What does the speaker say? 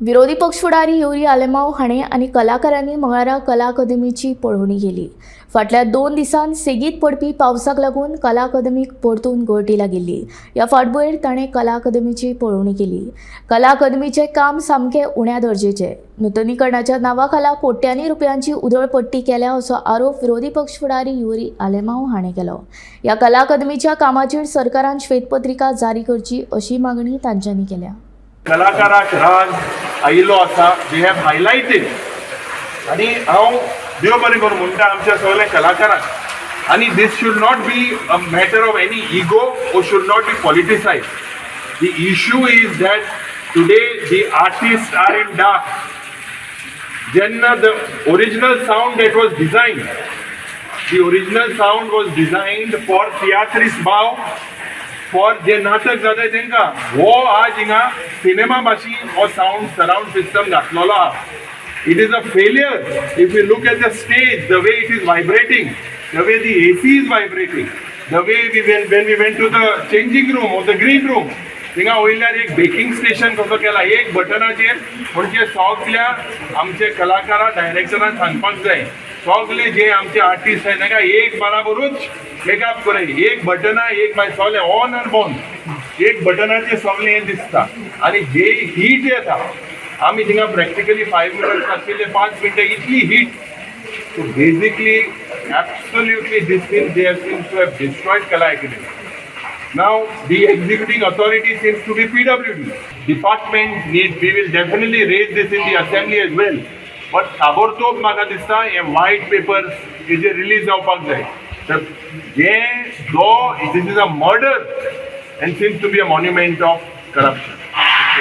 विरोधी पक्षफुडारी युरी आलेमांव हाणें आनी कलाकारांनी मंगळारा कला अकादमीची पळोवणी केली. फाटल्या 2 दिसांन सेगीत पडपी पावसाक लागून कला अकादमीक परतून गळटी लागिल्ली. ह्या फाटभुंयेर ताणें कला अकादमीची पळोवणी केली. कला अकादमीचें काम सामकें उण्या दर्जेचें. नूतनीकरणाच्या नांवा खाला कोट्यांनी रुपयांची उधळपट्टी केल्या असो आरोप विरोधी पक्षफुडारी युरी आलेमांव हाणें केलो. ह्या कला अकादमीच्या कामाचेर सरकारान श्वेतपत्रिका जारी करची अशी मागणी तांच्यांनी केल्या. कलाकाराक राग आयिल्लो आसा. दे हॅव हायलायटेड आनी हांव देव बरें करूं म्हणटा आमच्या सगळ्या कलाकारांक. आनी this should not be a matter of any ego or should not be politicized. The issue is that today the artists are in dark. Jenna, the original sound that was designed, the original sound was designed for theatrists भाव, for जे नाटक जाता तांकां हो आज हिंगा cinema भाशेन हो साऊंड सराउंड सिस्टम घातलेलो आहा. It is a failure. If you look at the stage, the way it is vibrating, the way the AC is vibrating, the way when we went to the changing room or the green room, हिंगा वयल्यान एक baking station कसो केला. एक बटनाचेर म्हणजे सगल्या आमचे कलाकारां डायरेक्टरान सांगपाक जाय, सगळे जे आमचे आर्टिस्ट आहाय तांकां एक बराबरूच मेकअप कराय. एक बटना एक बाय सगळे ऑन आर बॉन एक बटनाचेर सगळे हें दिसता. आनी जे हीट येता आमी थिंगा प्रॅक्टिकली 5 मिनट्स आसलेले 5 मिनटां इतली heat. So basically absolutely this thing they have seems to have destroyed Kala Akademi. Now the executing authority seems to be PWD. Department needs, we will definitely raise this in the assembly as well. But tabortob म्हाका दिसता हे white papers हेजे release जावपाक जाय. This is a murder and seems to be a monument of corruption.